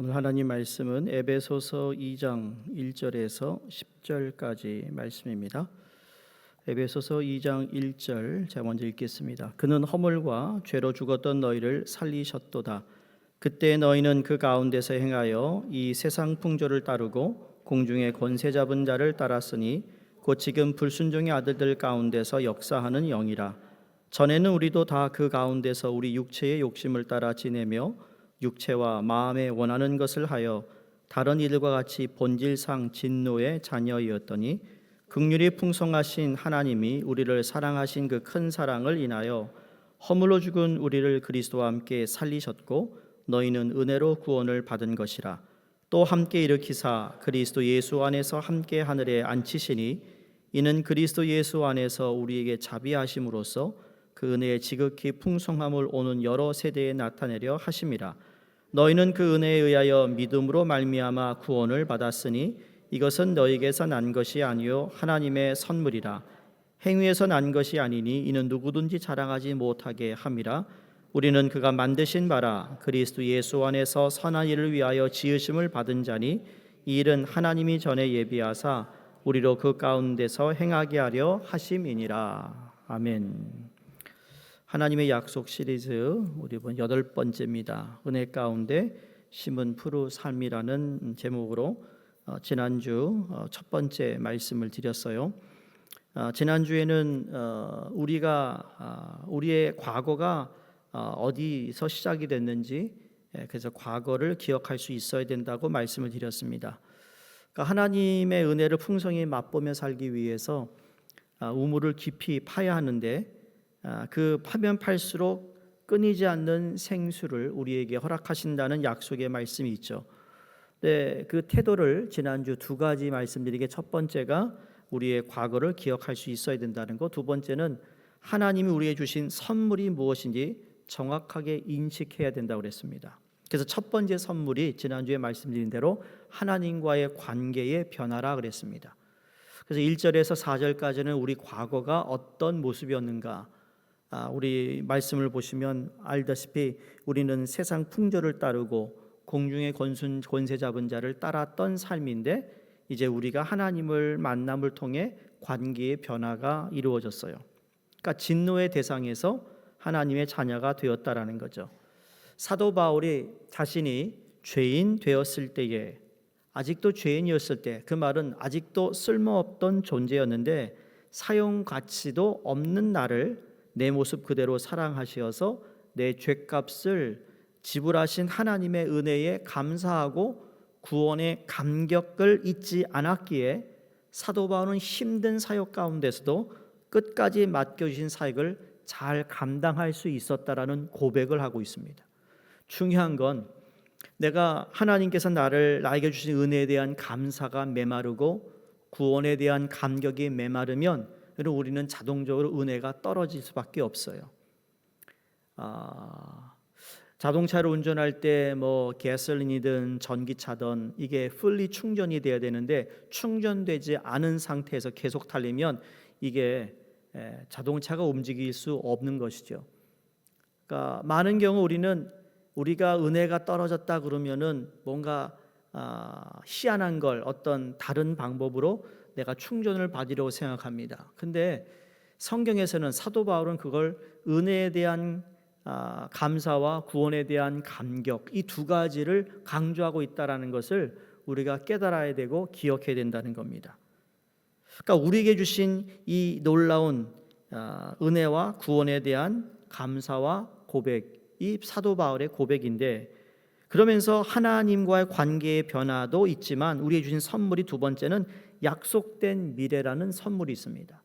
오늘 하나님 말씀은 에베소서 2장 1절에서 10절까지 말씀입니다. 에베소서 2장 1절 제가 먼저 읽겠습니다. 그는 허물과 죄로 죽었던 너희를 살리셨도다. 그때 너희는 그 가운데서 행하여 이 세상 풍조를 따르고 공중의 권세 잡은 자를 따랐으니 곧 지금 불순종의 아들들 가운데서 역사하는 영이라. 전에는 우리도 다 그 가운데서 우리 육체의 욕심을 따라 지내며 육체와 마음에 원하는 것을 하여 다른 이들과 같이 본질상 진노의 자녀이었더니 긍휼이 풍성하신 하나님이 우리를 사랑하신 그 큰 사랑을 인하여 허물로 죽은 우리를 그리스도와 함께 살리셨고 너희는 은혜로 구원을 받은 것이라. 또 함께 일으키사 그리스도 예수 안에서 함께 하늘에 앉히시니 이는 그리스도 예수 안에서 우리에게 자비하심으로써 그 은혜의 지극히 풍성함을 오는 여러 세대에 나타내려 하심이라. 너희는 그 은혜에 의하여 믿음으로 말미암아 구원을 받았으니 이것은 너희에게서 난 것이 아니요 하나님의 선물이라. 행위에서 난 것이 아니니 이는 누구든지 자랑하지 못하게 함이라. 우리는 그가 만드신 바라 그리스도 예수 안에서 선한 일을 위하여 지으심을 받은 자니 이 일은 하나님이 전에 예비하사 우리로 그 가운데서 행하게 하려 하심이니라. 아멘. 하나님의 약속 시리즈 우리 이번 8번째입니다. 은혜 가운데 심은 푸르 삶이라는 제목으로 지난주 첫 번째 말씀을 드렸어요. 지난주에는 우리의 과거가 어디서 시작이 됐는지, 그래서 과거를 기억할 수 있어야 된다고 말씀을 드렸습니다. 그러니까 하나님의 은혜를 풍성히 맛보며 살기 위해서 우물을 깊이 파야 하는데 그 파면 팔수록 끊이지 않는 생수를 우리에게 허락하신다는 약속의 말씀이 있죠. 네, 그 태도를 지난주 두 가지 말씀드리게, 첫 번째가 우리의 과거를 기억할 수 있어야 된다는 것, 두 번째는 하나님이 우리에게 주신 선물이 무엇인지 정확하게 인식해야 된다고 그랬습니다. 그래서 첫 번째 선물이 지난주에 말씀드린 대로 하나님과의 관계의 변화라 그랬습니다. 그래서 1절에서 4절까지는 우리 과거가 어떤 모습이었는가, 우리 말씀을 보시면 알다시피 우리는 세상 풍조를 따르고 공중의 권세 잡은 자를 따랐던 삶인데, 이제 우리가 하나님을 만남을 통해 관계의 변화가 이루어졌어요. 그러니까 진노의 대상에서 하나님의 자녀가 되었다라는 거죠. 사도 바울이 자신이 죄인 되었을 때에, 아직도 죄인이었을 때, 그 말은 아직도 쓸모없던 존재였는데 사용 가치도 없는 나를 내 모습 그대로 사랑하시어서 내 죄값을 지불하신 하나님의 은혜에 감사하고 구원의 감격을 잊지 않았기에 사도 바울은 힘든 사역 가운데서도 끝까지 맡겨주신 사역을 잘 감당할 수 있었다라는 고백을 하고 있습니다. 중요한 건 내가 하나님께서 나에게 주신 은혜에 대한 감사가 메마르고 구원에 대한 감격이 메마르면 우리는 자동적으로 은혜가 떨어질 수밖에 없어요. 자동차를 운전할 때 가솔린이든 전기차든 이게 풀리 충전이 돼야 되는데 충전되지 않은 상태에서 계속 달리면 이게 자동차가 움직일 수 없는 것이죠. 그러니까 많은 경우 우리가 은혜가 떨어졌다 그러면은 뭔가 희한한 걸 어떤 다른 방법으로 내가 충전을 받으려고 생각합니다. 근데 성경에서는 사도 바울은 그걸 은혜에 대한 감사와 구원에 대한 감격, 이 두 가지를 강조하고 있다라는 것을 우리가 깨달아야 되고 기억해야 된다는 겁니다. 그러니까 우리에게 주신 이 놀라운 은혜와 구원에 대한 감사와 고백이 사도 바울의 고백인데, 그러면서 하나님과의 관계의 변화도 있지만 우리에게 주신 선물이 두 번째는 약속된 미래라는 선물이 있습니다.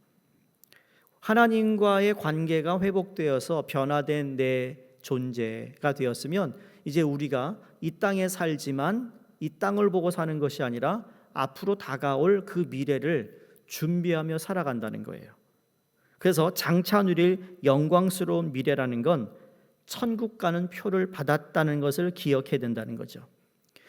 하나님과의 관계가 회복되어서 변화된 내 존재가 되었으면 이제 우리가 이 땅에 살지만 이 땅을 보고 사는 것이 아니라 앞으로 다가올 그 미래를 준비하며 살아간다는 거예요. 그래서 장차 누릴 영광스러운 미래라는 건 천국 가는 표를 받았다는 것을 기억해야 된다는 거죠.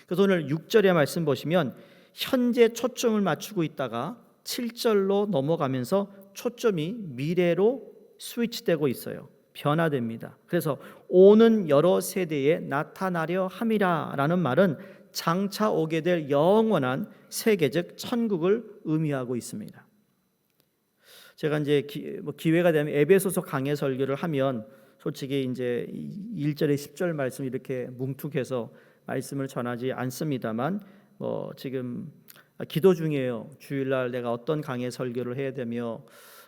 그래서 오늘 6절의 말씀 보시면 현재 초점을 맞추고 있다가 7절로 넘어가면서 초점이 미래로 스위치되고 있어요. 변화됩니다. 그래서 오는 여러 세대에 나타나려 함이라라는 말은 장차 오게 될 영원한 세계적 천국을 의미하고 있습니다. 제가 이제 기회가 되면 에베소서 강해 설교를 하면 솔직히 이제 1절에 10절 말씀 이렇게 뭉툭해서 말씀을 전하지 않습니다만 지금 기도 중이에요. 주일날 내가 어떤 강해 설교를 해야 되며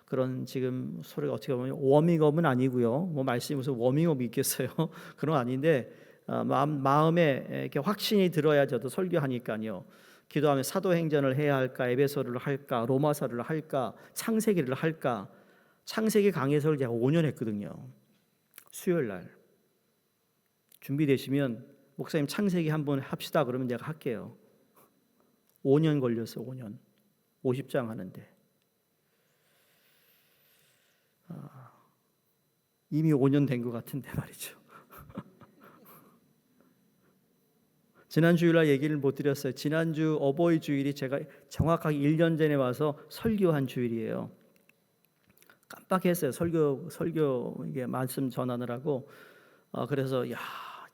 그런 지금 소리가 어떻게 보면 워밍업은 아니고요. 말씀이 무슨 워밍업이 있겠어요? 그런 거 아닌데 마음에 이렇게 확신이 들어야 저도 설교하니까요. 기도하면 사도행전을 해야 할까, 에베소를 할까, 로마서를 할까, 창세기를 할까. 창세기 강해서를 제가 5년 했거든요. 수요일 날 준비되시면 목사님 창세기 한번 합시다 그러면 제가 할게요. 5년 걸렸어요. 5년 50장 하는데 이미 5년 된 것 같은데 말이죠. 지난주 일날 얘기를 못 드렸어요. 지난주 어버이 주일이 제가 정확하게 1년 전에 와서 설교한 주일이에요. 깜빡했어요. 설교 이게 말씀 전하느라고. 그래서 야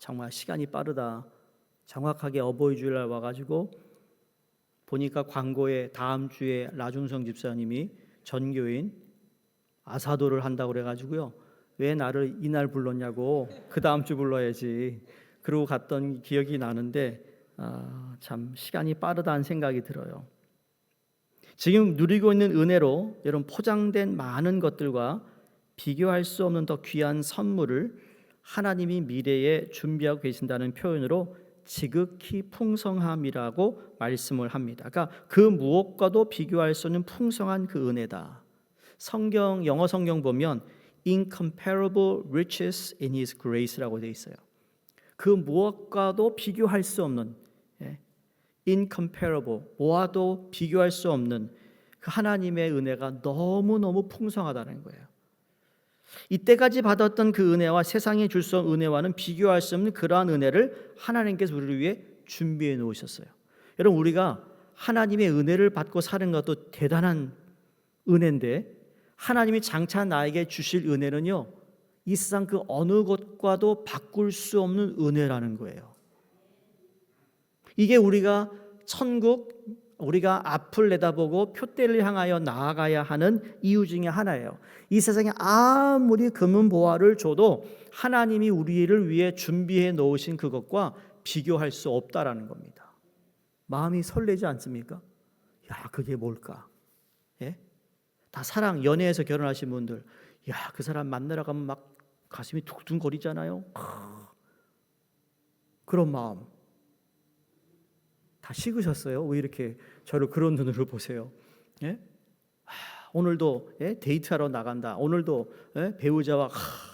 정말 시간이 빠르다. 정확하게 어버이 주일날 와가지고 보니까 광고에 다음 주에 라중성 집사님이 전교인 아사도를 한다고 그래가지고요. 왜 나를 이날 불렀냐고 그 다음 주 불러야지. 그러고 갔던 기억이 나는데 참 시간이 빠르다는 생각이 들어요. 지금 누리고 있는 은혜로 여러분 포장된 많은 것들과 비교할 수 없는 더 귀한 선물을 하나님이 미래에 준비하고 계신다는 표현으로 지극히 풍성함이라고 말씀을 합니다. 그러니까 그 무엇과도 비교할 수 없는 풍성한 그 은혜다. 영어 성경 보면 incomparable riches in His grace라고 되어 있어요. 그 무엇과도 비교할 수 없는 incomparable, 뭐와도 비교할 수 없는 그 하나님의 은혜가 너무너무 풍성하다는 거예요. 이때까지 받았던 그 은혜와 세상에 줄 수 없는 은혜와는 비교할 수 없는 그러한 은혜를 하나님께서 우리를 위해 준비해 놓으셨어요. 여러분 우리가 하나님의 은혜를 받고 사는 것도 대단한 은혜인데 하나님이 장차 나에게 주실 은혜는요 이 세상 그 어느 것과도 바꿀 수 없는 은혜라는 거예요. 이게 우리가 천국, 우리가 앞을 내다보고 표대를 향하여 나아가야 하는 이유 중에 하나예요. 이 세상에 아무리 금은 보화를 줘도 하나님이 우리를 위해 준비해 놓으신 그것과 비교할 수 없다라는 겁니다. 마음이 설레지 않습니까? 야, 그게 뭘까? 예? 다 사랑, 연애해서 결혼하신 분들, 야, 그 사람 만나러 가면 막 가슴이 툭툭거리잖아요. 그런 마음 다 식으셨어요? 왜 이렇게 저를 그런 눈으로 보세요? 예? 오늘도 데이트하러 나간다. 오늘도 배우자와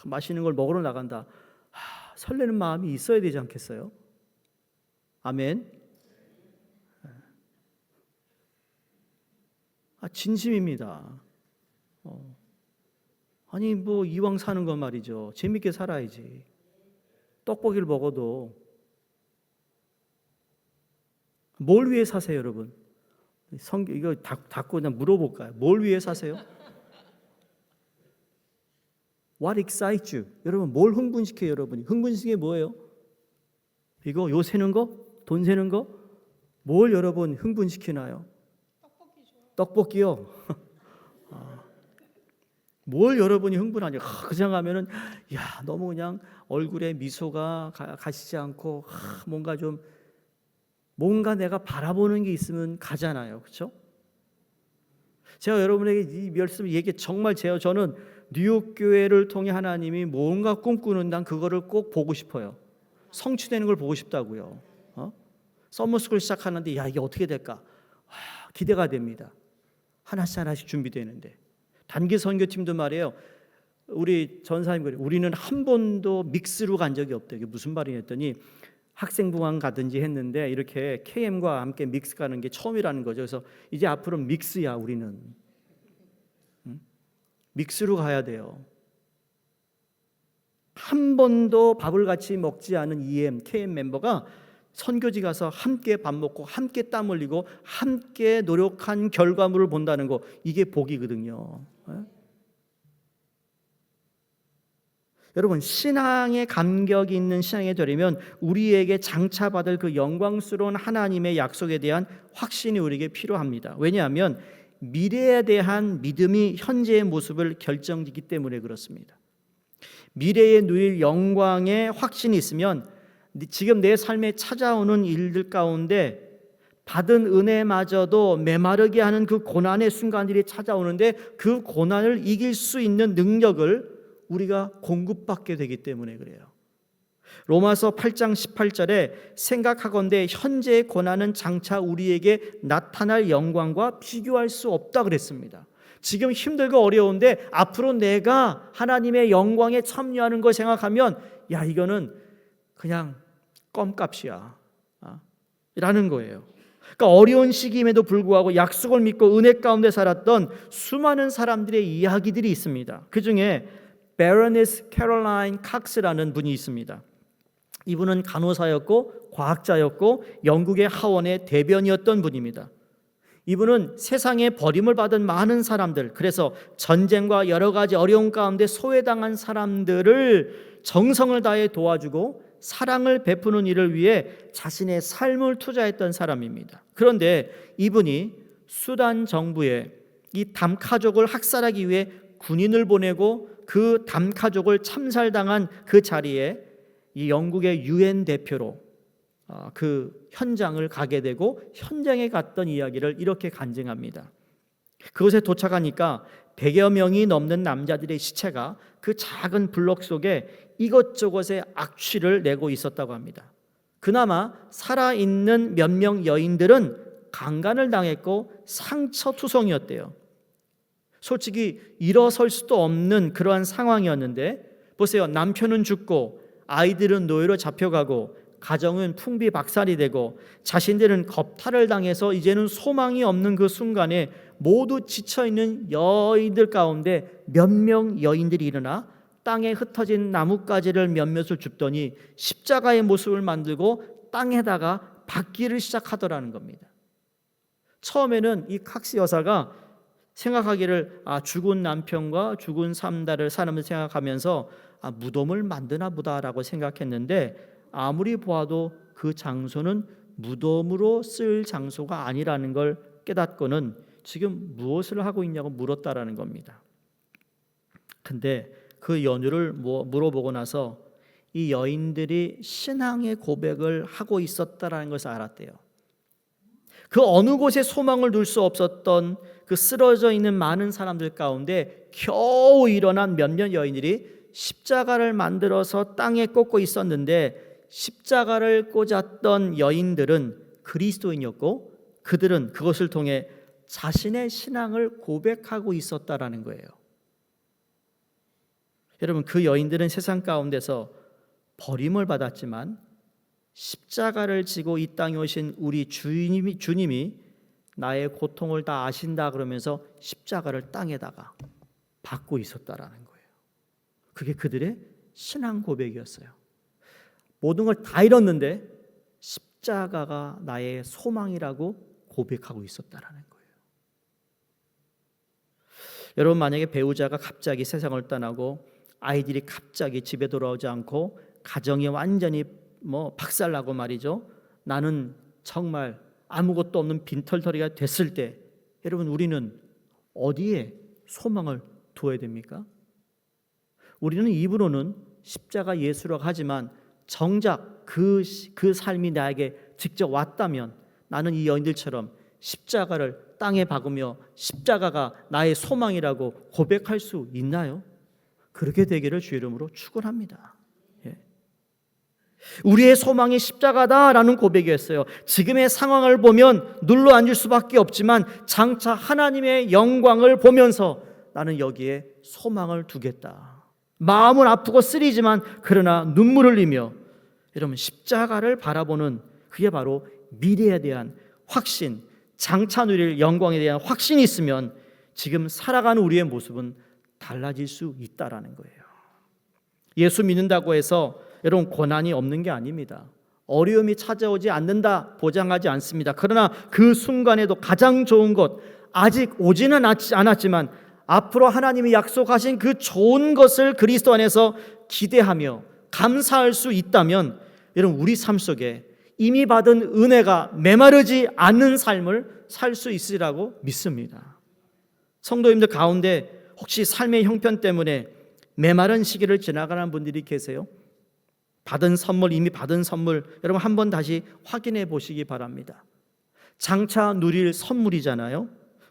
맛있는 걸 먹으러 나간다. 설레는 마음이 있어야 되지 않겠어요? 아멘. 진심입니다. 아니 뭐 이왕 사는 건 말이죠. 재밌게 살아야지. 떡볶이를 먹어도 뭘 위해 사세요, 여러분? 이거 닫고 그냥 물어볼까요? 뭘 위해 사세요? What excites you? 여러분 뭘 흥분시켜요, 여러분이? 흥분시키는 게 뭐예요? 이거 요 세는 거? 돈 세는 거? 뭘 여러분 흥분시키나요? 떡볶이요. 뭘 여러분이 흥분하냐? 그 생각하면은 야 너무 그냥 얼굴에 미소가 가시지 않고 뭔가 내가 바라보는 게 있으면 가잖아요, 그렇죠? 제가 여러분에게 이 말씀을 얘기 정말 저는 뉴욕 교회를 통해 하나님이 뭔가 꿈꾸는 난 그거를 꼭 보고 싶어요. 성취되는 걸 보고 싶다고요. 서머스쿨 시작하는데 야 이게 어떻게 될까? 기대가 됩니다. 하나씩 준비되는데. 단기 선교팀도 말이에요. 우리 전사님들이 우리는 한 번도 믹스로 간 적이 없대요. 이게 무슨 말이냐 했더니 학생부관 가든지 했는데 이렇게 KM과 함께 믹스 가는 게 처음이라는 거죠. 그래서 이제 앞으로 믹스야 우리는. 믹스로 가야 돼요. 한 번도 밥을 같이 먹지 않은 KM 멤버가 선교지 가서 함께 밥 먹고 함께 땀 흘리고 함께 노력한 결과물을 본다는 거 이게 복이거든요. 여러분, 신앙의 감격이 있는 신앙이 되려면 우리에게 장차받을 그 영광스러운 하나님의 약속에 대한 확신이 우리에게 필요합니다. 왜냐하면 미래에 대한 믿음이 현재의 모습을 결정짓기 때문에 그렇습니다. 미래에 누릴 영광의 확신이 있으면 지금 내 삶에 찾아오는 일들 가운데 받은 은혜마저도 메마르게 하는 그 고난의 순간들이 찾아오는데 그 고난을 이길 수 있는 능력을 우리가 공급받게 되기 때문에 그래요. 로마서 8장 18절에 생각하건대 현재의 고난은 장차 우리에게 나타날 영광과 비교할 수 없다 그랬습니다. 지금 힘들고 어려운데 앞으로 내가 하나님의 영광에 참여하는 걸 생각하면 야, 이거는 그냥 껌값이야 라는 거예요. 그러니까 어려운 시기임에도 불구하고 약속을 믿고 은혜 가운데 살았던 수많은 사람들의 이야기들이 있습니다. 그 중에 베러니스 캐롤라인 칵스라는 분이 있습니다. 이분은 간호사였고 과학자였고 영국의 하원의 대변이었던 분입니다. 이분은 세상에 버림을 받은 많은 사람들, 그래서 전쟁과 여러 가지 어려움 가운데 소외당한 사람들을 정성을 다해 도와주고 사랑을 베푸는 일을 위해 자신의 삶을 투자했던 사람입니다. 그런데 이분이 수단 정부에 이 담카족을 학살하기 위해 군인을 보내고 그 담카족을 참살당한 그 자리에 이 영국의 유엔 대표로 그 현장을 가게 되고 현장에 갔던 이야기를 이렇게 간증합니다. 그곳에 도착하니까 100여 명이 넘는 남자들의 시체가 그 작은 블록 속에 이것저것의 악취를 내고 있었다고 합니다. 그나마 살아있는 몇 명 여인들은 강간을 당했고 상처투성이었대요. 솔직히 일어설 수도 없는 그러한 상황이었는데 보세요. 남편은 죽고 아이들은 노예로 잡혀가고 가정은 풍비박산이 되고 자신들은 겁탈을 당해서 이제는 소망이 없는 그 순간에 모두 지쳐있는 여인들 가운데 몇 명 여인들이 일어나 땅에 흩어진 나뭇가지를 몇몇을 줍더니 십자가의 모습을 만들고 땅에다가 박기를 시작하더라는 겁니다. 처음에는 이 칵스 여사가 생각하기를 죽은 남편과 죽은 사람을 생각하면서 무덤을 만드나 보다라고 생각했는데 아무리 보아도 그 장소는 무덤으로 쓸 장소가 아니라는 걸 깨닫고는 지금 무엇을 하고 있냐고 물었다라는 겁니다. 근데 그 연유를 물어보고 나서 이 여인들이 신앙의 고백을 하고 있었다라는 것을 알았대요. 그 어느 곳에 소망을 둘 수 없었던 그 쓰러져 있는 많은 사람들 가운데 겨우 일어난 몇몇 여인들이 십자가를 만들어서 땅에 꽂고 있었는데 십자가를 꽂았던 여인들은 그리스도인이었고 그들은 그것을 통해 자신의 신앙을 고백하고 있었다라는 거예요. 여러분, 그 여인들은 세상 가운데서 버림을 받았지만 십자가를 지고 이 땅에 오신 우리 주님이 나의 고통을 다 아신다 그러면서 십자가를 땅에다가 박고 있었다라는 거예요. 그게 그들의 신앙 고백이었어요. 모든 걸 다 잃었는데 십자가가 나의 소망이라고 고백하고 있었다라는 거예요. 여러분, 만약에 배우자가 갑자기 세상을 떠나고 아이들이 갑자기 집에 돌아오지 않고 가정이 완전히 박살나고 말이죠. 나는 정말 아무것도 없는 빈털터리가 됐을 때 여러분, 우리는 어디에 소망을 두어야 됩니까? 우리는 입으로는 십자가 예수라고 하지만 정작 그 삶이 나에게 직접 왔다면 나는 이 여인들처럼 십자가를 땅에 박으며 십자가가 나의 소망이라고 고백할 수 있나요? 그렇게 되기를 주 이름으로 축원합니다. 우리의 소망이 십자가다라는 고백이었어요. 지금의 상황을 보면 눌러 앉을 수밖에 없지만 장차 하나님의 영광을 보면서 나는 여기에 소망을 두겠다. 마음은 아프고 쓰리지만 그러나 눈물을 흘리며 여러분, 십자가를 바라보는 그게 바로 미래에 대한 확신, 장차 누릴 영광에 대한 확신이 있으면 지금 살아가는 우리의 모습은 달라질 수 있다라는 거예요. 예수 믿는다고 해서 여러분 고난이 없는 게 아닙니다. 어려움이 찾아오지 않는다 보장하지 않습니다. 그러나 그 순간에도 가장 좋은 것, 아직 오지는 않았지만 앞으로 하나님이 약속하신 그 좋은 것을 그리스도 안에서 기대하며 감사할 수 있다면 여러분 우리 삶 속에 이미 받은 은혜가 메마르지 않는 삶을 살 수 있으리라고 믿습니다. 성도님들 가운데 혹시 삶의 형편 때문에 메마른 시기를 지나가는 분들이 계세요? 이미 받은 선물 여러분 한번 다시 확인해 보시기 바랍니다. 장차 누릴 선물이잖아요.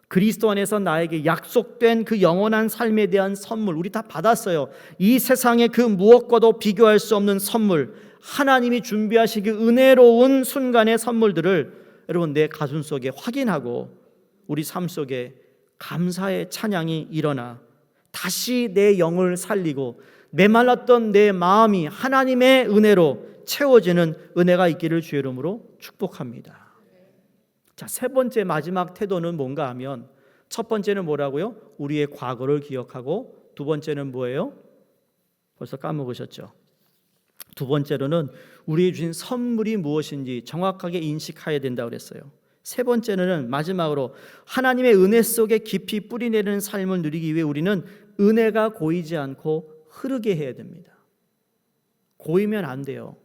그리스도 안에서 나에게 약속된 그 영원한 삶에 대한 선물 우리 다 받았어요. 이 세상의 그 무엇과도 비교할 수 없는 선물, 하나님이 준비하신 그 은혜로운 순간의 선물들을 여러분 내 가슴 속에 확인하고 우리 삶 속에 감사의 찬양이 일어나 다시 내 영을 살리고 메말랐던 내 마음이 하나님의 은혜로 채워지는 은혜가 있기를 주의 이름으로 축복합니다. 자, 세 번째 마지막 태도는 뭔가 하면 첫 번째는 뭐라고요? 우리의 과거를 기억하고 두 번째는 뭐예요? 벌써 까먹으셨죠? 두 번째로는 우리에게 주신 선물이 무엇인지 정확하게 인식해야 된다고 그랬어요. 세 번째는 마지막으로 하나님의 은혜 속에 깊이 뿌리내리는 삶을 누리기 위해 우리는 은혜가 고이지 않고 흐르게 해야 됩니다. 고이면 안 돼요.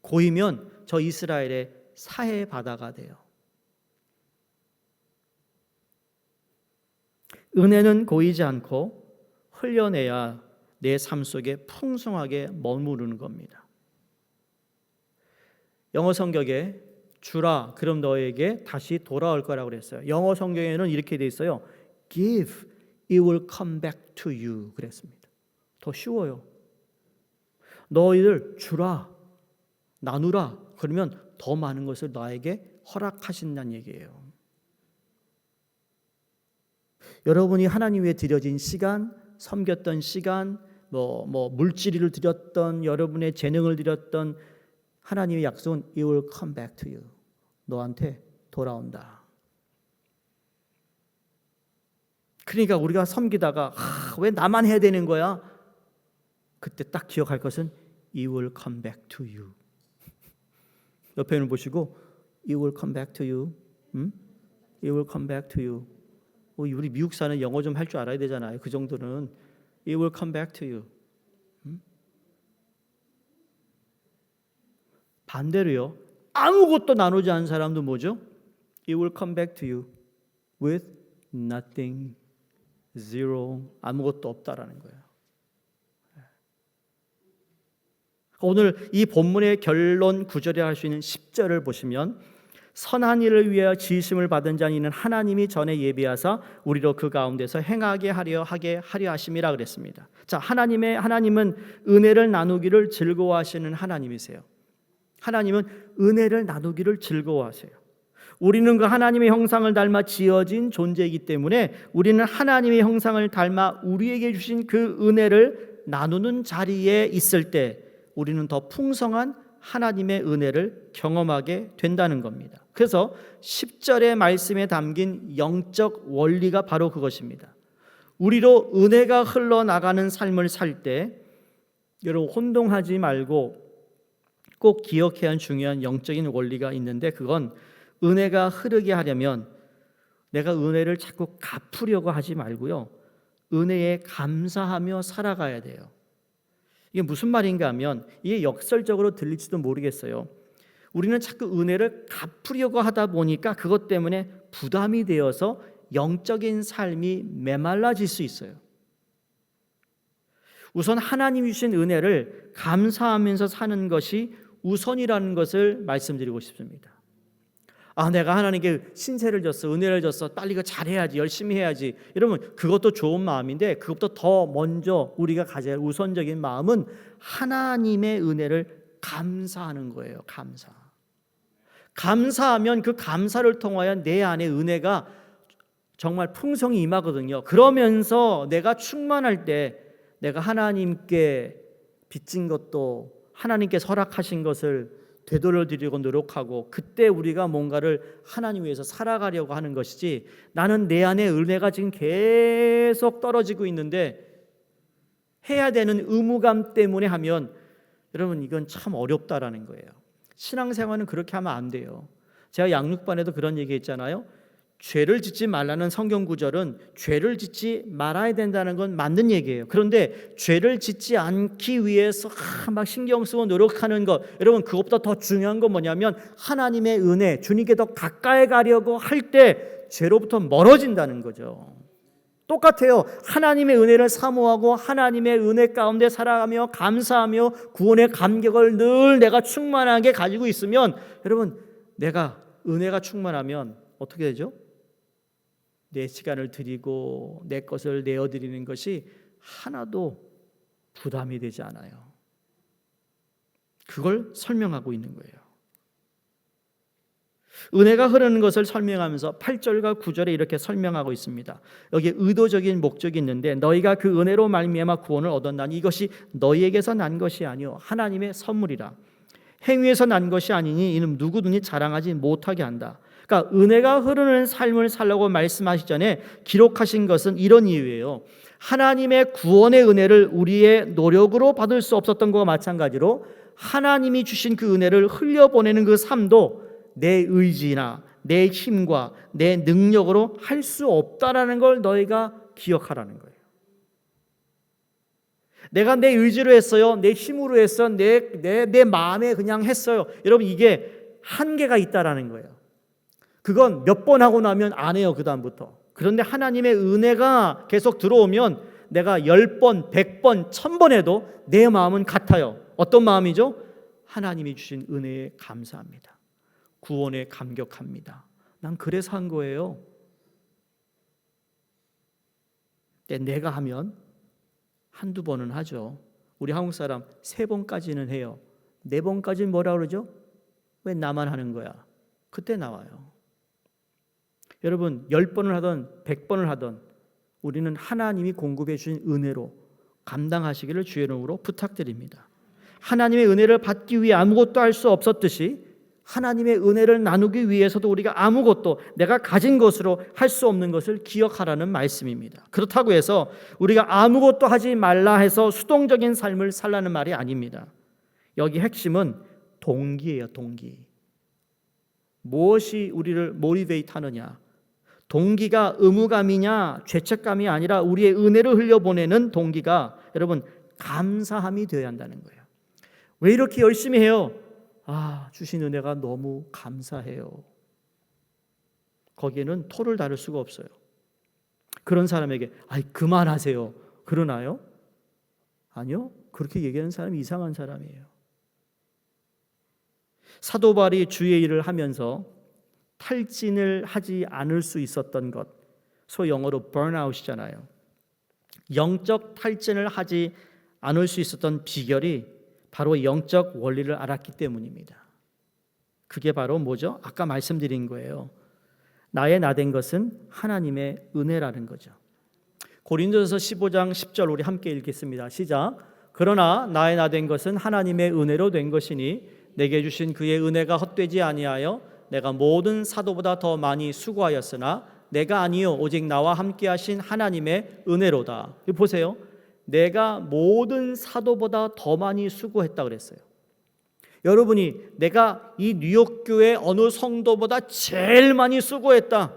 고이면 저 이스라엘의 사해 바다가 돼요. 은혜는 고이지 않고 흘려내야 내 삶 속에 풍성하게 머무르는 겁니다. 영어 성경에 주라 그럼 너에게 다시 돌아올 거라고 그랬어요. 영어 성경에는 이렇게 돼 있어요. Give, it will come back to you 그랬습니다. 더 쉬워요. 너희들 주라, 나누라 그러면 더 많은 것을 나에게 허락하신다는 얘기예요. 여러분이 하나님 위해 드려진 시간, 섬겼던 시간, 물질을 드렸던 여러분의 재능을 드렸던 하나님의 약속은 It will come back to you. 너한테 돌아온다. 그러니까 우리가 섬기다가 왜 나만 해야 되는 거야? 그때 딱 기억할 것은 It will come back to you. 옆에 있는 보시고 It will come back to you. It will come back to you. 우리 미국 사는 영어 좀 할 줄 알아야 되잖아요. 그 정도는 It will come back to you. 반대로요. 아무것도 나누지 않은 사람도 뭐죠? It will come back to you with nothing, zero. 아무것도 없다라는 거예요. 오늘 이 본문의 결론 구절이라 할 수 있는 10절을 보시면 선한 일을 위하여 지으심을 받은 자는 이는 하나님이 전에 예비하사 우리로 그 가운데서 행하게 하려 하심이라 그랬습니다. 자, 하나님은 은혜를 나누기를 즐거워하시는 하나님이세요. 하나님은 은혜를 나누기를 즐거워하세요. 우리는 그 하나님의 형상을 닮아 지어진 존재이기 때문에 우리는 하나님의 형상을 닮아 우리에게 주신 그 은혜를 나누는 자리에 있을 때 우리는 더 풍성한 하나님의 은혜를 경험하게 된다는 겁니다. 그래서 10절의 말씀에 담긴 영적 원리가 바로 그것입니다. 우리로 은혜가 흘러나가는 삶을 살 때 여러분 혼동하지 말고 꼭 기억해야 하는 중요한 영적인 원리가 있는데 그건 은혜가 흐르게 하려면 내가 은혜를 자꾸 갚으려고 하지 말고요. 은혜에 감사하며 살아가야 돼요. 이게 무슨 말인가 하면 이게 역설적으로 들릴지도 모르겠어요. 우리는 자꾸 은혜를 갚으려고 하다 보니까 그것 때문에 부담이 되어서 영적인 삶이 메말라질 수 있어요. 우선 하나님이 주신 은혜를 감사하면서 사는 것이 우선이라는 것을 말씀드리고 싶습니다. 내가 하나님께 신세를 졌어, 은혜를 졌어, 빨리 이거 잘해야지, 열심히 해야지. 여러분 그것도 좋은 마음인데 그것보다 더 먼저 우리가 가져야 할 우선적인 마음은 하나님의 은혜를 감사하는 거예요. 감사하면 그 감사를 통하여 내 안에 은혜가 정말 풍성히 임하거든요. 그러면서 내가 충만할 때 내가 하나님께 빚진 것도 하나님께 허락하신 것을 되돌려드리고 노력하고 그때 우리가 뭔가를 하나님 위해서 살아가려고 하는 것이지 나는 내 안에 은혜가 지금 계속 떨어지고 있는데 해야 되는 의무감 때문에 하면 여러분 이건 참 어렵다라는 거예요. 신앙생활은 그렇게 하면 안 돼요. 제가 양육반에도 그런 얘기 했잖아요. 죄를 짓지 말라는 성경 구절은 죄를 짓지 말아야 된다는 건 맞는 얘기예요. 그런데 죄를 짓지 않기 위해서 막 신경 쓰고 노력하는 것, 여러분 그것보다 더 중요한 건 뭐냐면 하나님의 은혜, 주님께 더 가까이 가려고 할 때 죄로부터 멀어진다는 거죠. 똑같아요. 하나님의 은혜를 사모하고 하나님의 은혜 가운데 살아가며 감사하며 구원의 감격을 늘 내가 충만하게 가지고 있으면, 여러분 내가 은혜가 충만하면 어떻게 되죠? 내 시간을 드리고 내 것을 내어드리는 것이 하나도 부담이 되지 않아요. 그걸 설명하고 있는 거예요. 은혜가 흐르는 것을 설명하면서 8절과 9절에 이렇게 설명하고 있습니다. 여기 의도적인 목적이 있는데, 너희가 그 은혜로 말미암아 구원을 얻었나니 이것이 너희에게서 난 것이 아니요 하나님의 선물이라. 행위에서 난 것이 아니니 이는 누구든지 자랑하지 못하게 한다. 그러니까 은혜가 흐르는 삶을 살라고 말씀하시기 전에 기록하신 것은 이런 이유예요. 하나님의 구원의 은혜를 우리의 노력으로 받을 수 없었던 것과 마찬가지로 하나님이 주신 그 은혜를 흘려보내는 그 삶도 내 의지나 내 힘과 내 능력으로 할 수 없다라는 걸 너희가 기억하라는 거예요. 내가 내 의지로 했어요. 내 힘으로 했어요. 내 마음에 그냥 했어요. 여러분 이게 한계가 있다라는 거예요. 그건 몇 번 하고 나면 안 해요, 그 다음부터. 그런데 하나님의 은혜가 계속 들어오면 내가 10번, 100번, 1000번 해도 내 마음은 같아요. 어떤 마음이죠? 하나님이 주신 은혜에 감사합니다. 구원에 감격합니다. 난 그래서 한 거예요. 내가 하면 한두 번은 하죠. 우리 한국 사람 3번까지는 해요. 4번까지는 뭐라 그러죠? 왜 나만 하는 거야? 그때 나와요. 여러분 10번을 하든 100번을 하든 우리는 하나님이 공급해 주신 은혜로 감당하시기를 주의 이름으로 부탁드립니다. 하나님의 은혜를 받기 위해 아무것도 할 수 없었듯이 하나님의 은혜를 나누기 위해서도 우리가 아무것도 내가 가진 것으로 할 수 없는 것을 기억하라는 말씀입니다. 그렇다고 해서 우리가 아무것도 하지 말라 해서 수동적인 삶을 살라는 말이 아닙니다. 여기 핵심은 동기예요. 동기. 무엇이 우리를 모티베이트 하느냐? 동기가 의무감이냐 죄책감이 아니라 우리의 은혜를 흘려보내는 동기가 여러분 감사함이 되어야 한다는 거예요. 왜 이렇게 열심히 해요? 주신 은혜가 너무 감사해요. 거기에는 토를 다룰 수가 없어요. 그런 사람에게 그만하세요 그러나요? 아니요. 그렇게 얘기하는 사람이 이상한 사람이에요. 사도 바울이 주의 일을 하면서 탈진을 하지 않을 수 있었던 것, 소위 영어로 burnout이잖아요. 영적 탈진을 하지 않을 수 있었던 비결이 바로 영적 원리를 알았기 때문입니다. 그게 바로 뭐죠? 아까 말씀드린 거예요. 나의 나된 것은 하나님의 은혜라는 거죠. 고린도전서 15장 10절 우리 함께 읽겠습니다. 시작. 그러나 나의 나된 것은 하나님의 은혜로 된 것이니 내게 주신 그의 은혜가 헛되지 아니하여 내가 모든 사도보다 더 많이 수고하였으나 내가 아니요 오직 나와 함께 하신 하나님의 은혜로다. 보세요. 내가 모든 사도보다 더 많이 수고했다 그랬어요. 여러분이 내가 이 뉴욕교회 어느 성도보다 제일 많이 수고했다.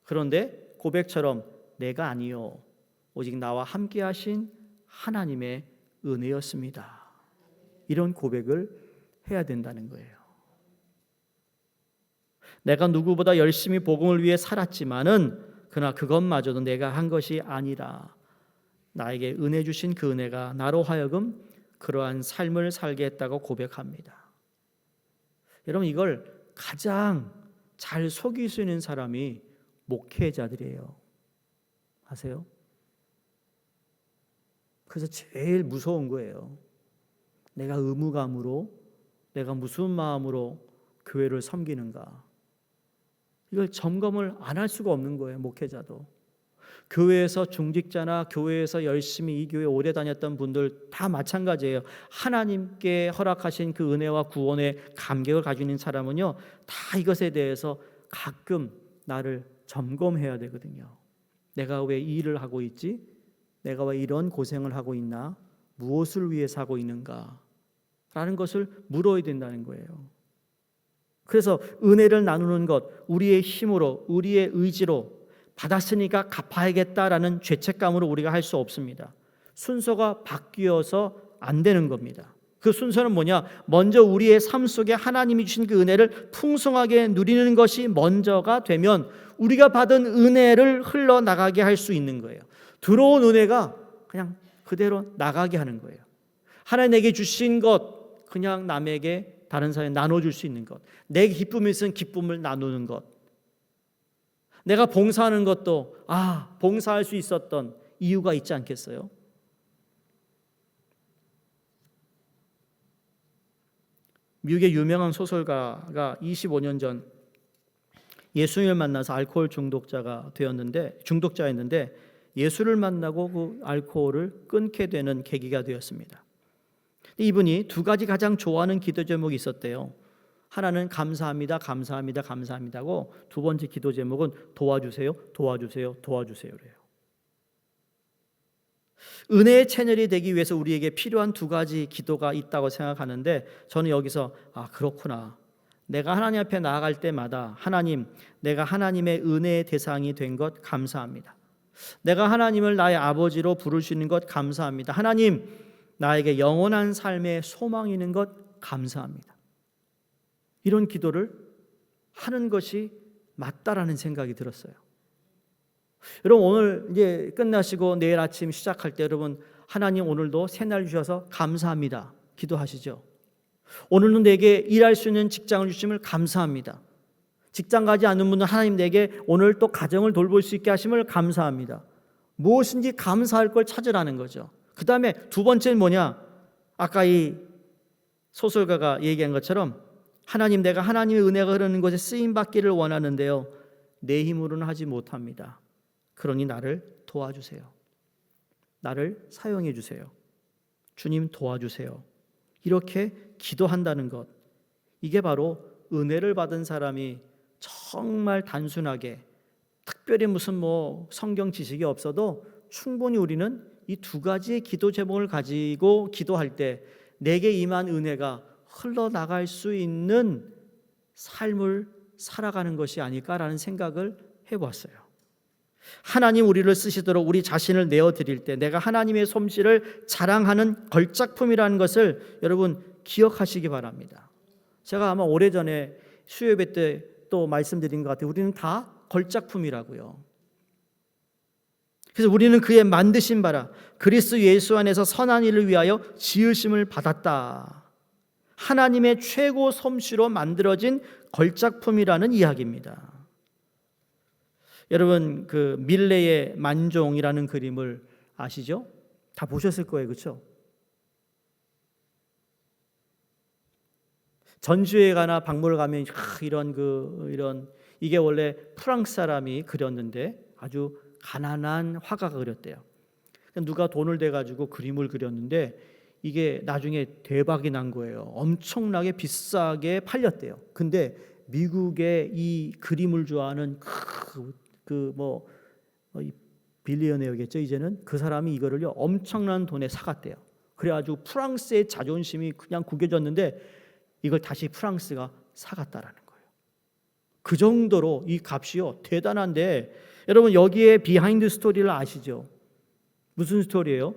그런데 고백처럼 내가 아니요 오직 나와 함께 하신 하나님의 은혜였습니다. 이런 고백을 해야 된다는 거예요. 내가 누구보다 열심히 복음을 위해 살았지만은 그러나 그것마저도 내가 한 것이 아니라 나에게 은혜 주신 그 은혜가 나로 하여금 그러한 삶을 살게 했다고 고백합니다. 여러분 이걸 가장 잘 속일 수 있는 사람이 목회자들이에요. 아세요? 그래서 제일 무서운 거예요. 내가 의무감으로 내가 무슨 마음으로 교회를 섬기는가. 이걸 점검을 안 할 수가 없는 거예요. 목회자도. 교회에서 중직자나 교회에서 열심히 이 교회 오래 다녔던 분들 다 마찬가지예요. 하나님께 허락하신 그 은혜와 구원의 감격을 가지고 있는 사람은요, 다 이것에 대해서 가끔 나를 점검해야 되거든요. 내가 왜 이 일을 하고 있지? 내가 왜 이런 고생을 하고 있나? 무엇을 위해서 하고 있는가? 라는 것을 물어야 된다는 거예요. 그래서 은혜를 나누는 것, 우리의 힘으로, 우리의 의지로 받았으니까 갚아야겠다라는 죄책감으로 우리가 할 수 없습니다. 순서가 바뀌어서 안 되는 겁니다. 그 순서는 뭐냐? 먼저 우리의 삶 속에 하나님이 주신 그 은혜를 풍성하게 누리는 것이 먼저가 되면 우리가 받은 은혜를 흘러나가게 할 수 있는 거예요. 들어온 은혜가 그냥 그대로 나가게 하는 거예요. 하나님에게 주신 것 그냥 남에게 다른 사람에 나눠줄 수 있는 것, 내 기쁨이 있으면 기쁨을 나누는 것, 내가 봉사하는 것도 봉사할 수 있었던 이유가 있지 않겠어요? 미국의 유명한 소설가가 25년 전 예수님을 만나서 알코올 중독자였는데 예수를 만나고 그 알코올을 끊게 되는 계기가 되었습니다. 이분이 두 가지 가장 좋아하는 기도 제목이 있었대요. 하나는 감사합니다, 감사합니다, 감사합니다고, 두 번째 기도 제목은 도와주세요, 도와주세요, 도와주세요래요. 은혜의 채널이 되기 위해서 우리에게 필요한 두 가지 기도가 있다고 생각하는데, 저는 여기서 그렇구나, 내가 하나님 앞에 나아갈 때마다 하나님, 내가 하나님의 은혜의 대상이 된 것 감사합니다. 내가 하나님을 나의 아버지로 부를 수 있는 것 감사합니다. 하나님, 나에게 영원한 삶의 소망이 있는 것 감사합니다. 이런 기도를 하는 것이 맞다라는 생각이 들었어요. 여러분, 오늘 이제 끝나시고 내일 아침 시작할 때 여러분, 하나님 오늘도 새날 주셔서 감사합니다 기도하시죠. 오늘은 내게 일할 수 있는 직장을 주심을 감사합니다. 직장 가지 않는 분은 하나님 내게 오늘 또 가정을 돌볼 수 있게 하심을 감사합니다. 무엇인지 감사할 걸 찾으라는 거죠. 그 다음에 두 번째는 뭐냐? 아까 이 소설가가 얘기한 것처럼 하나님, 내가 하나님의 은혜가 흐르는 곳에 쓰임받기를 원하는데요, 내 힘으로는 하지 못합니다. 그러니 나를 도와주세요. 나를 사용해 주세요. 주님 도와주세요. 이렇게 기도한다는 것, 이게 바로 은혜를 받은 사람이 정말 단순하게 특별히 무슨 성경 지식이 없어도 충분히 우리는 이 두 가지의 기도 제목을 가지고 기도할 때 내게 임한 은혜가 흘러나갈 수 있는 삶을 살아가는 것이 아닐까라는 생각을 해보았어요. 하나님 우리를 쓰시도록 우리 자신을 내어드릴 때 내가 하나님의 솜씨를 자랑하는 걸작품이라는 것을 여러분 기억하시기 바랍니다. 제가 아마 오래전에 수요예배 때 또 말씀드린 것 같아요. 우리는 다 걸작품이라고요. 그래서 우리는 그의 만드신 바라 그리스도 예수 안에서 선한 일을 위하여 지으심을 받았다. 하나님의 최고 솜씨로 만들어진 걸작품이라는 이야기입니다. 여러분, 그 밀레의 만종이라는 그림을 아시죠? 다 보셨을 거예요, 그렇죠? 전주에 가나 박물관 가면 이런 이게 원래 프랑스 사람이 그렸는데 아주 가난한 화가가 그렸대요. 누가 돈을 대 가지고 그림을 그렸는데 이게 나중에 대박이 난 거예요. 엄청나게 비싸게 팔렸대요. 근데 미국의 이 그림을 좋아하는 빌리어네어겠죠. 이제는 그 사람이 이거를요 엄청난 돈에 사갔대요. 그래가지고 프랑스의 자존심이 그냥 구겨졌는데 이걸 다시 프랑스가 사갔다라는 거예요. 그 정도로 이 값이요 대단한데, 여러분 여기에 비하인드 스토리를 아시죠? 무슨 스토리예요?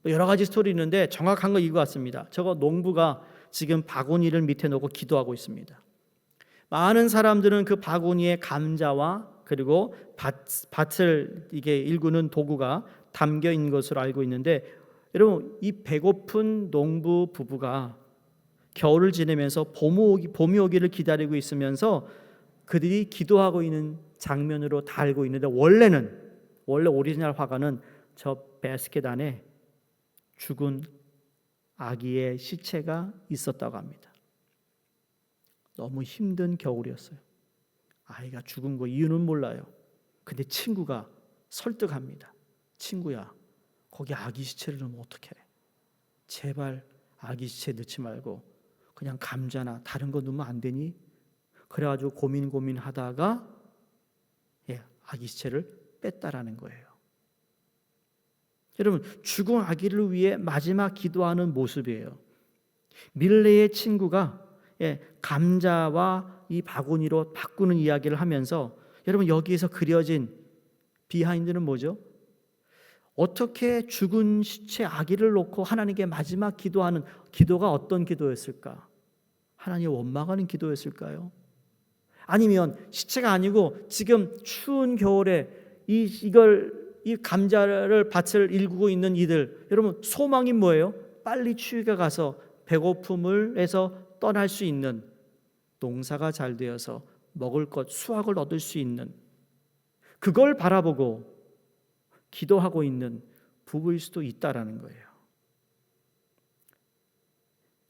여러 가지 스토리 있는데 정확한 거 이거 같습니다. 저거 농부가 지금 바구니를 밑에 놓고 기도하고 있습니다. 많은 사람들은 그 바구니에 감자와 그리고 밭을 이게 일구는 도구가 담겨 있는 것으로 알고 있는데, 여러분 이 배고픈 농부 부부가 겨울을 지내면서 봄이 오기를 기다리고 있으면서 그들이 기도하고 있는 장면으로 다 알고 있는데, 원래 오리지널 화가는 저 바스켓 안에 죽은 아기의 시체가 있었다고 합니다. 너무 힘든 겨울이었어요. 아이가 죽은 거 이유는 몰라요. 근데 친구가 설득합니다. 친구야, 거기 아기 시체를 넣으면 어떡해? 제발 아기 시체 넣지 말고 그냥 감자나 다른 거 넣으면 안 되니? 그래가지고 고민하다가 아기 시체를 뺐다라는 거예요. 여러분, 죽은 아기를 위해 마지막 기도하는 모습이에요. 밀레의 친구가 감자와 이 바구니로 바꾸는 이야기를 하면서 여러분 여기에서 그려진 비하인드는 뭐죠? 어떻게 죽은 시체 아기를 놓고 하나님께 마지막 기도하는 기도가 어떤 기도였을까? 하나님 원망하는 기도였을까요? 아니면 시체가 아니고 지금 추운 겨울에 이 감자를 밭을 일구고 있는 이들, 여러분 소망이 뭐예요? 빨리 추위가 가서 배고픔을 해서 떠날 수 있는, 농사가 잘 되어서 먹을 것 수확을 얻을 수 있는, 그걸 바라보고 기도하고 있는 부부일 수도 있다라는 거예요.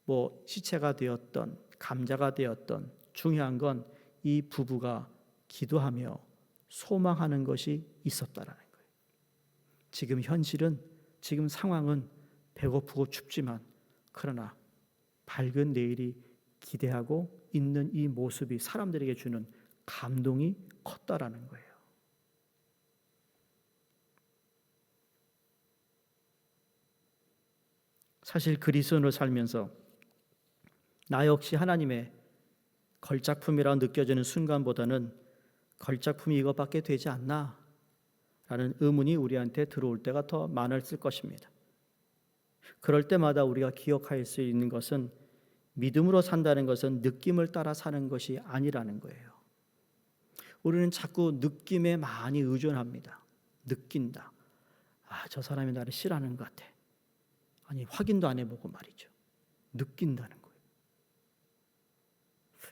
뭐 시체가 되었던 감자가 되었던 중요한 건 이 부부가 기도하며 소망하는 것이 있었다라는 거예요. 지금 현실은, 지금 상황은 배고프고 춥지만 그러나 밝은 내일이 기대하고 있는 이 모습이 사람들에게 주는 감동이 컸다라는 거예요. 사실 그리스도인으로 살면서 나 역시 하나님의 걸작품이라고 느껴지는 순간보다는 걸작품이 이것밖에 되지 않나 라는 의문이 우리한테 들어올 때가 더 많았을 것입니다. 그럴 때마다 우리가 기억할 수 있는 것은 믿음으로 산다는 것은 느낌을 따라 사는 것이 아니라는 거예요. 우리는 자꾸 느낌에 많이 의존합니다. 느낀다. 저 사람이 나를 싫어하는 것 같아. 아니 확인도 안 해보고 말이죠. 느낀다는 거예요.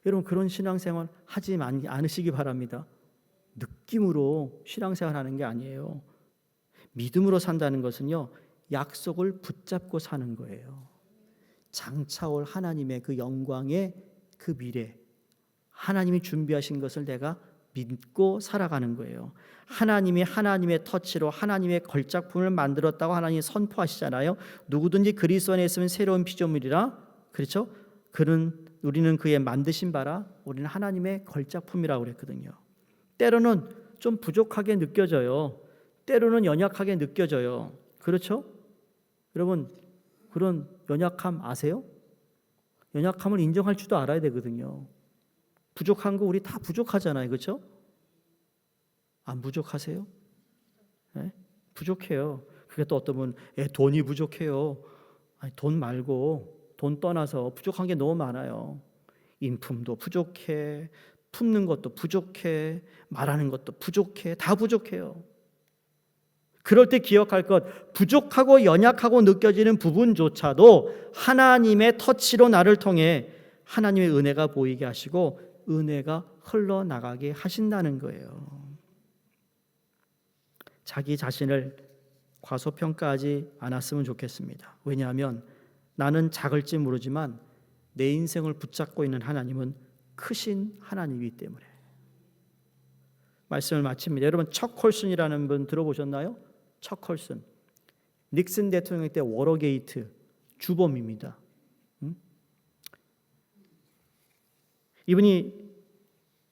여러분 그런 신앙생활 하지 않으시기 바랍니다. 느낌으로 신앙생활하는 게 아니에요. 믿음으로 산다는 것은요, 약속을 붙잡고 사는 거예요. 장차올 하나님의 그 영광의 그 미래, 하나님이 준비하신 것을 내가 믿고 살아가는 거예요. 하나님이 하나님의 터치로 하나님의 걸작품을 만들었다고 하나님이 선포하시잖아요. 누구든지 그리스도 안에 있으면 새로운 피조물이라. 그렇죠? 우리는 그의 만드신 바라. 우리는 하나님의 걸작품이라고 그랬거든요. 때로는 좀 부족하게 느껴져요. 때로는 연약하게 느껴져요. 그렇죠? 여러분 그런 연약함 아세요? 연약함을 인정할 줄도 알아야 되거든요. 부족한 거 우리 다 부족하잖아요. 그렇죠? 안 부족하세요? 네? 부족해요. 그게 또 어떤 분은 돈이 부족해요. 아니, 돈 말고 돈 떠나서 부족한 게 너무 많아요. 인품도 부족해, 품는 것도 부족해, 말하는 것도 부족해, 다 부족해요. 그럴 때 기억할 것, 부족하고 연약하고 느껴지는 부분조차도 하나님의 터치로 나를 통해 하나님의 은혜가 보이게 하시고 은혜가 흘러나가게 하신다는 거예요. 자기 자신을 과소평가하지 않았으면 좋겠습니다. 왜냐하면 나는 작을지 모르지만 내 인생을 붙잡고 있는 하나님은 크신 하나님이기 때문에. 말씀을 마칩니다. 여러분 척 콜슨이라는 분 들어보셨나요? 척 콜슨. 닉슨 대통령 때 워터게이트 주범입니다. 이분이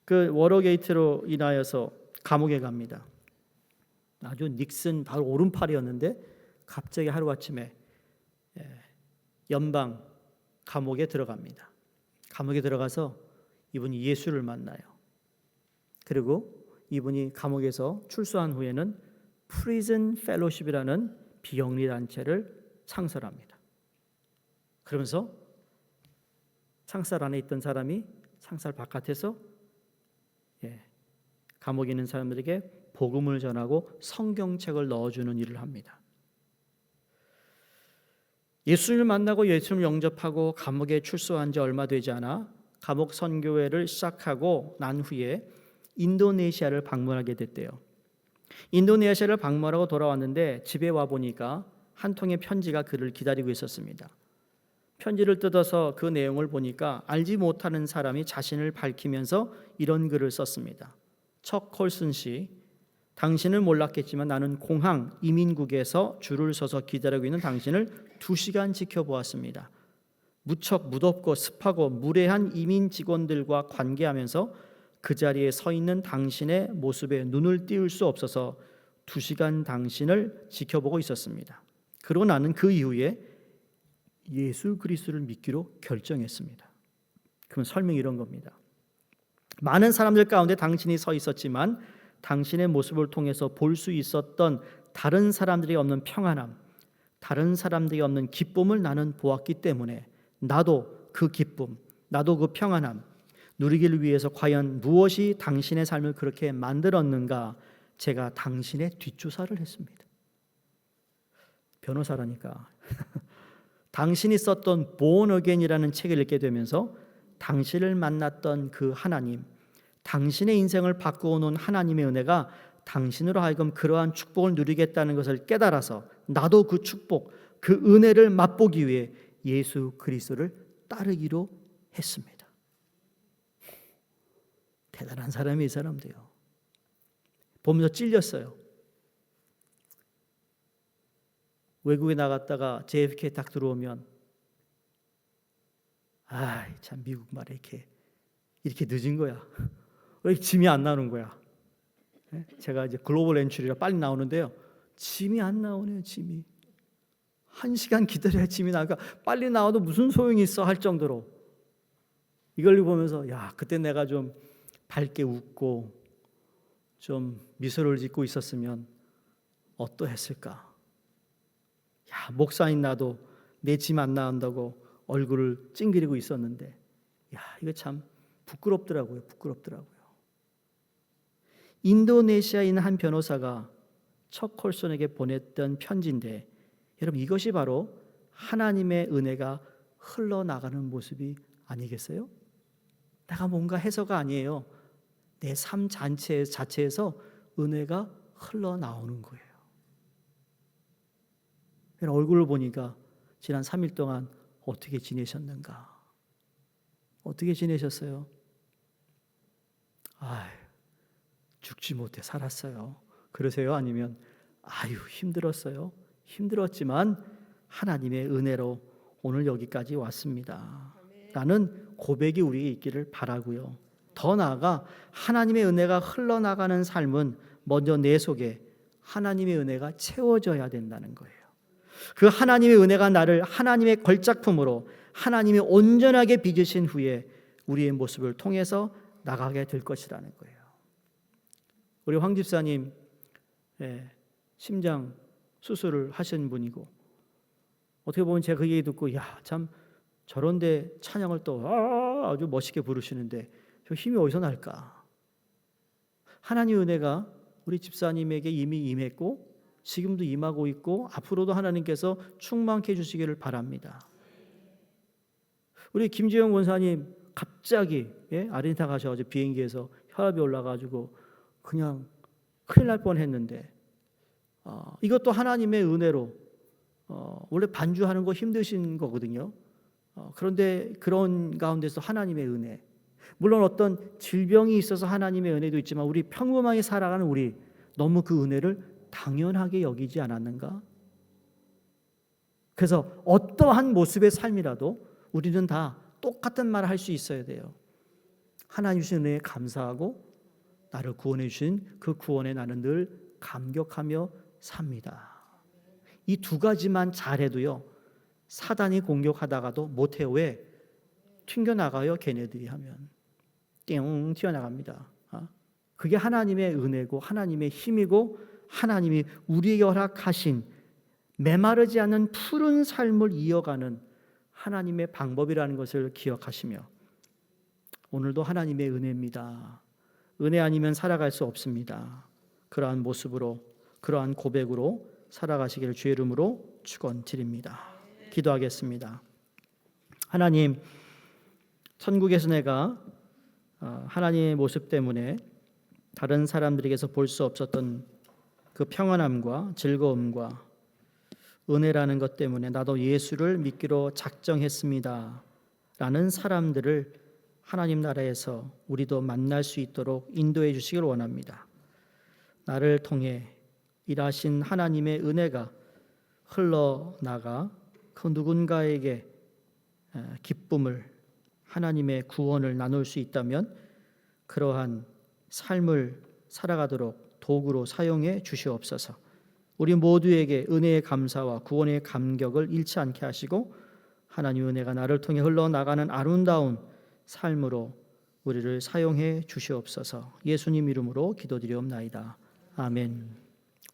그 워터게이트로 인하여서 감옥에 갑니다. 아주 닉슨 바로 오른팔이었는데 갑자기 하루아침에 연방 감옥에 들어갑니다. 감옥에 들어가서 이분이 예수를 만나요. 그리고 이분이 감옥에서 출소한 후에는 프리즌 펠로십이라는 비영리 단체를 창설합니다. 그러면서 창살 안에 있던 사람이 창살 바깥에서 감옥에 있는 사람들에게 복음을 전하고 성경책을 넣어주는 일을 합니다. 예수를 만나고 예수를 영접하고 감옥에 출소한 지 얼마 되지 않아 감옥 선교회를 시작하고 난 후에 인도네시아를 방문하게 됐대요. 인도네시아를 방문하고 돌아왔는데 집에 와 보니까 한 통의 편지가 그를 기다리고 있었습니다. 편지를 뜯어서 그 내용을 보니까 알지 못하는 사람이 자신을 밝히면서 이런 글을 썼습니다. 척 콜슨 씨, 당신을 몰랐겠지만 나는 공항 이민국에서 줄을 서서 기다리고 있는 당신을 2시간 지켜보았습니다. 무척 무덥고 습하고 무례한 이민 직원들과 관계하면서 그 자리에 서 있는 당신의 모습에 눈을 띄울 수 없어서 2시간 당신을 지켜보고 있었습니다. 그러고 나는 그 이후에 예수 그리스도를 믿기로 결정했습니다. 그럼 설명이 이런 겁니다. 많은 사람들 가운데 당신이 서 있었지만 당신의 모습을 통해서 볼 수 있었던 다른 사람들이 없는 평안함, 다른 사람들이 없는 기쁨을 나는 보았기 때문에 나도 그 기쁨, 나도 그 평안함 누리기를 위해서 과연 무엇이 당신의 삶을 그렇게 만들었는가, 제가 당신의 뒷조사를 했습니다. 변호사라니까. 당신이 썼던 Born Again이라는 책을 읽게 되면서 당신을 만났던 그 하나님, 당신의 인생을 바꾸어 놓은 하나님의 은혜가 당신으로 하여금 그러한 축복을 누리겠다는 것을 깨달아서 나도 그 축복, 그 은혜를 맛보기 위해 예수 그리스도를 따르기로 했습니다. 대단한 사람이 이 사람도요. 보면서 찔렸어요. 외국에 나갔다가 JFK 딱 들어오면 참 미국 말에 이렇게 늦은 거야. 왜 짐이 안 나오는 거야? 제가 이제 글로벌 엔트리라 빨리 나오는데요. 짐이 안 나오네요. 짐이 1시간 기다려야 짐이 나니까 빨리 나와도 무슨 소용이 있어 할 정도로 이걸 보면서 그때 내가 좀 밝게 웃고 좀 미소를 짓고 있었으면 어떠했을까? 목사인 나도 내 짐 안 나온다고 얼굴을 찡그리고 있었는데 이거 참 부끄럽더라고요. 인도네시아인 한 변호사가 척 콜슨에게 보냈던 편지인데, 여러분 이것이 바로 하나님의 은혜가 흘러나가는 모습이 아니겠어요? 내가 뭔가 해서가 아니에요. 내 삶 자체에서 은혜가 흘러나오는 거예요. 얼굴을 보니까 지난 3일 동안 어떻게 지내셨는가? 어떻게 지내셨어요? 죽지 못해 살았어요. 그러세요? 아니면 힘들었어요. 힘들었지만 하나님의 은혜로 오늘 여기까지 왔습니다. 라는 고백이 우리에게 있기를 바라고요. 더 나아가 하나님의 은혜가 흘러나가는 삶은 먼저 내 속에 하나님의 은혜가 채워져야 된다는 거예요. 그 하나님의 은혜가 나를 하나님의 걸작품으로 하나님이 온전하게 빚으신 후에 우리의 모습을 통해서 나가게 될 것이라는 거예요. 우리 황 집사님 심장 수술을 하신 분이고, 어떻게 보면 제가 그 얘기 듣고 참 저런데 찬양을 또 아주 멋있게 부르시는데 저 힘이 어디서 날까? 하나님의 은혜가 우리 집사님에게 이미 임했고 지금도 임하고 있고 앞으로도 하나님께서 충만케 해주시기를 바랍니다. 우리 김재영 권사님 갑자기 아르헨티나 가셔가지고 비행기에서 혈압이 올라가지고 그냥 큰일 날 뻔했는데 이것도 하나님의 은혜로 원래 반주하는 거 힘드신 거거든요. 그런데 그런 가운데서 하나님의 은혜, 물론 어떤 질병이 있어서 하나님의 은혜도 있지만 우리 평범하게 살아가는 우리 너무 그 은혜를 당연하게 여기지 않았는가? 그래서 어떠한 모습의 삶이라도 우리는 다 똑같은 말을 할 수 있어야 돼요. 하나님 주신 은혜에 감사하고 나를 구원해 주신 그 구원에 나는 늘 감격하며 삽니다. 이 두 가지만 잘해도요, 사단이 공격하다가도 못해요. 왜? 튕겨나가요. 걔네들이 하면 띵 튀어나갑니다. 그게 하나님의 은혜고 하나님의 힘이고 하나님이 우리에게 허락하신 메마르지 않는 푸른 삶을 이어가는 하나님의 방법이라는 것을 기억하시며, 오늘도 하나님의 은혜입니다. 은혜 아니면 살아갈 수 없습니다. 그러한 모습으로, 그러한 고백으로 살아가시기를 주의 이름으로 축원드립니다. 기도하겠습니다. 하나님, 천국에서 내가 하나님의 모습 때문에 다른 사람들에게서 볼 수 없었던 그 평안함과 즐거움과 은혜라는 것 때문에 나도 예수를 믿기로 작정했습니다 라는 사람들을 하나님 나라에서 우리도 만날 수 있도록 인도해 주시길 원합니다. 나를 통해 일하신 하나님의 은혜가 흘러나가 그 누군가에게 기쁨을, 하나님의 구원을 나눌 수 있다면 그러한 삶을 살아가도록 도구로 사용해 주시옵소서. 우리 모두에게 은혜의 감사와 구원의 감격을 잃지 않게 하시고 하나님의 은혜가 나를 통해 흘러나가는 아름다운 삶으로 우리를 사용해 주시옵소서. 예수님 이름으로 기도드리옵나이다. 아멘.